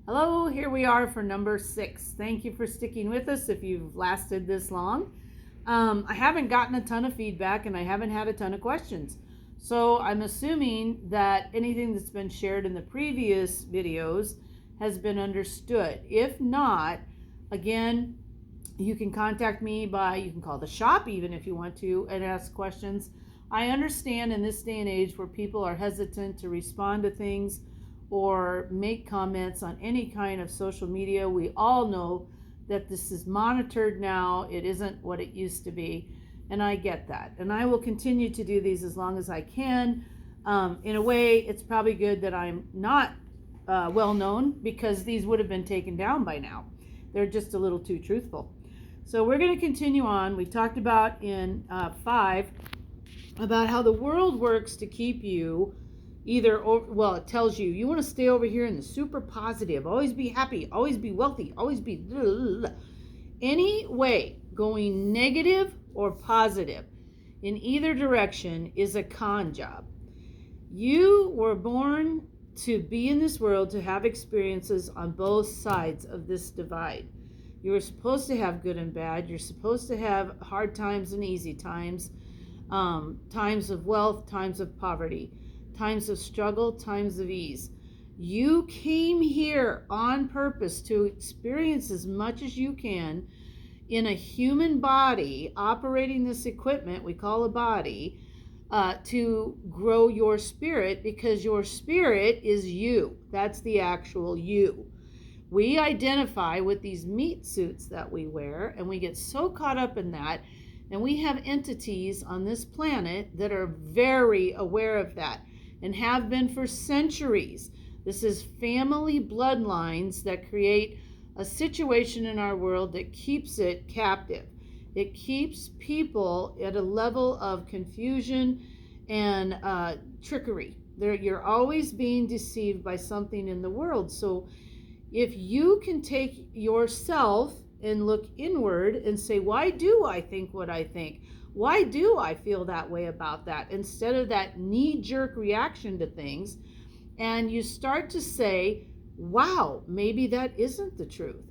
Hello, here we are for number 6. Thank you for sticking with us if you've lasted this long. I haven't gotten a ton of feedback and I haven't had a ton of questions. So I'm assuming that anything that's been shared in the previous videos has been understood. If not, again, you can contact me you can call the shop even if you want to and ask questions. I understand in this day and age where people are hesitant to respond to things or make comments on any kind of social media. We all know that this is monitored now. It isn't what it used to be. And I get that. And I will continue to do these as long as I can. In a way, it's probably good that I'm not well known because these would have been taken down by now. They're just a little too truthful. So we're going to continue on. We talked about in 5 about how the world works to keep you it tells you want to stay over here in the super positive, always be happy, always be wealthy, always be any way. Going negative or positive in either direction is a con job. You were born to be in this world, to have experiences on both sides of this divide. You were supposed to have good and bad. You're supposed to have hard times and easy times, times of wealth, times of poverty, times of struggle, times of ease. You came here on purpose to experience as much as you can in a human body, operating this equipment we call a body, to grow your spirit, because your spirit is you. That's the actual you. We identify with these meat suits that we wear, and we get so caught up in that. And we have entities on this planet that are very aware of that and have been for centuries. This is family bloodlines that create a situation in our world that keeps it captive. It keeps people at a level of confusion and trickery. You're always being deceived by something in the world. So if you can take yourself and look inward and say, why do I think what I think? Why do I feel that way about that? Instead of that knee-jerk reaction to things, and you start to say, wow, maybe that isn't the truth.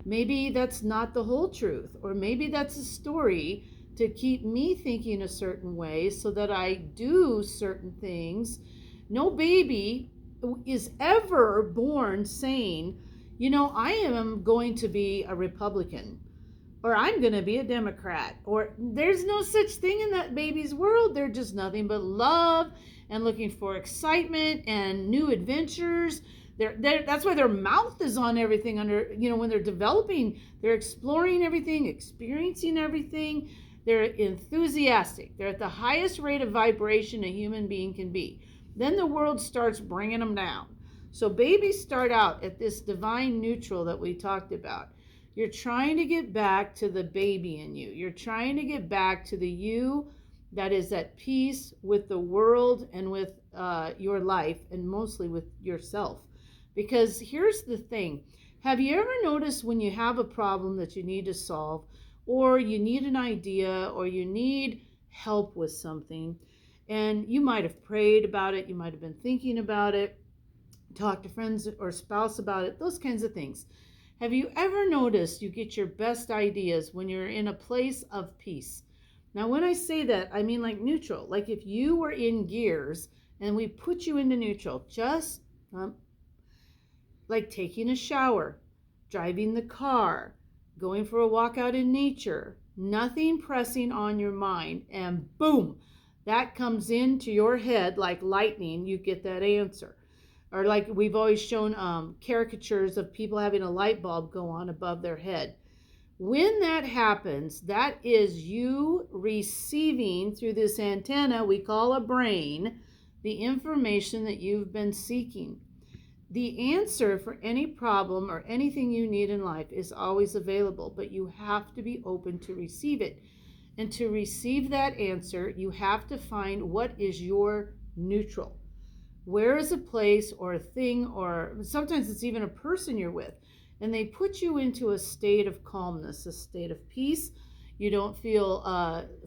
Maybe that's not the whole truth. Or maybe that's a story to keep me thinking a certain way so that I do certain things. No baby is ever born saying, I am going to be a Republican, or I'm going to be a Democrat, or there's no such thing in that baby's world. They're just nothing but love and looking for excitement and new adventures. That's why their mouth is on everything when they're developing, they're exploring everything, experiencing everything. They're enthusiastic. They're at the highest rate of vibration a human being can be. Then the world starts bringing them down. So babies start out at this divine neutral that we talked about. You're trying to get back to the baby in you. You're trying to get back to the you that is at peace with the world and with your life, and mostly with yourself. Because here's the thing. Have you ever noticed when you have a problem that you need to solve, or you need an idea, or you need help with something, and you might have prayed about it, you might have been thinking about it, talked to friends or spouse about it, those kinds of things. Have you ever noticed you get your best ideas when you're in a place of peace? Now, when I say that, I mean like neutral. Like if you were in gears and we put you into neutral, just like taking a shower, driving the car, going for a walk out in nature, nothing pressing on your mind, and boom, that comes into your head like lightning, you get that answer. Or like we've always shown caricatures of people having a light bulb go on above their head. When that happens, that is you receiving through this antenna we call a brain, the information that you've been seeking. The answer for any problem or anything you need in life is always available, but you have to be open to receive it. And to receive that answer, you have to find what is your neutral. Where is a place or a thing, or sometimes it's even a person you're with, and they put you into a state of calmness, a state of peace. You don't feel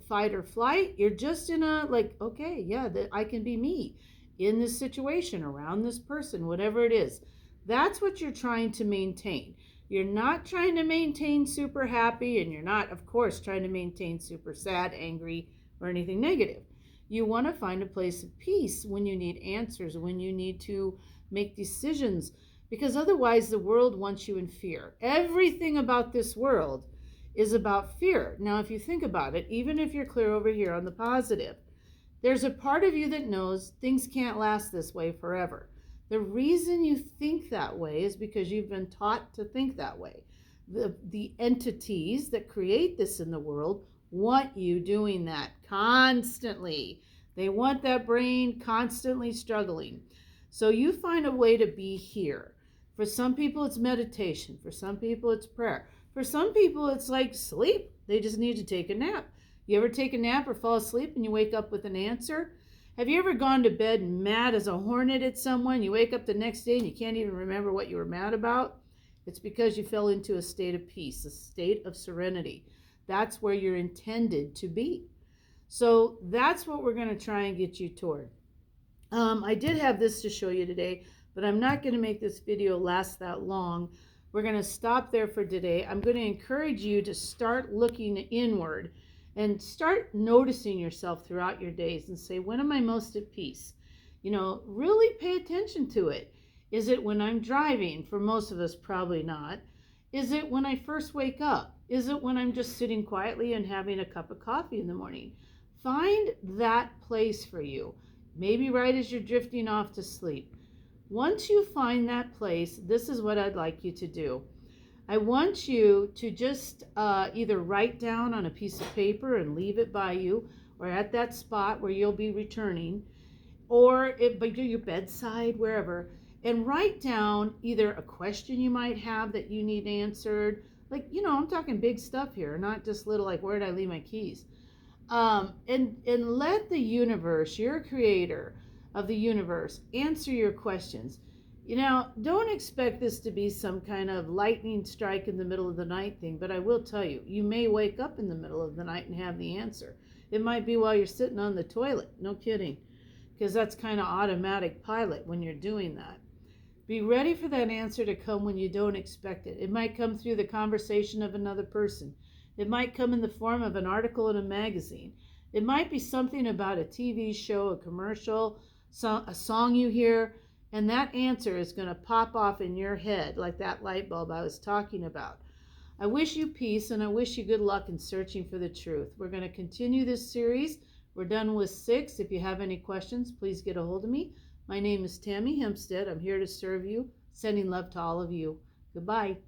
fight or flight. You're just in a okay, yeah, I can be me in this situation, around this person, whatever it is. That's what you're trying to maintain. You're not trying to maintain super happy, and you're not, of course, trying to maintain super sad, angry, or anything negative. You want to find a place of peace when you need answers, when you need to make decisions, because otherwise the world wants you in fear. Everything about this world is about fear. Now, if you think about it, even if you're clear over here on the positive, there's a part of you that knows things can't last this way forever. The reason you think that way is because you've been taught to think that way. The entities that create this in the world want you doing that constantly. They want that brain constantly struggling. So you find a way to be here. For some people, it's meditation. For some people, it's prayer. For some people, it's like sleep. They just need to take a nap. You ever take a nap or fall asleep and you wake up with an answer? Have you ever gone to bed mad as a hornet at someone? You wake up the next day and you can't even remember what you were mad about? It's because you fell into a state of peace, a state of serenity. That's where you're intended to be. So that's what we're going to try and get you toward. I did have this to show you today, but I'm not going to make this video last that long. We're going to stop there for today. I'm going to encourage you to start looking inward and start noticing yourself throughout your days and say, when am I most at peace? You know, really pay attention to it. Is it when I'm driving? For most of us, probably not. Is it when I first wake up? Is it when I'm just sitting quietly and having a cup of coffee in the morning? Find that place for you. Maybe right as you're drifting off to sleep. Once you find that place, this is what I'd like you to do. I want you to just either write down on a piece of paper and leave it by you, or at that spot where you'll be returning, or by your bedside, wherever, and write down either a question you might have that you need answered. Like, you know, I'm talking big stuff here, not just little like, where did I leave my keys? And let the universe, your creator of the universe, answer your questions. You know, don't expect this to be some kind of lightning strike in the middle of the night thing, but I will tell you, you may wake up in the middle of the night and have the answer. It might be while you're sitting on the toilet, no kidding, because that's kind of automatic pilot when you're doing that. Be ready for that answer to come when you don't expect it. It might come through the conversation of another person. It might come in the form of an article in a magazine. It might be something about a TV show, a commercial, a song you hear, and that answer is going to pop off in your head like that light bulb I was talking about. I wish you peace and I wish you good luck in searching for the truth. We're going to continue this series. We're done with 6. If you have any questions, please get a hold of me. My name is Tammy Hempstead. I'm here to serve you. Sending love to all of you. Goodbye.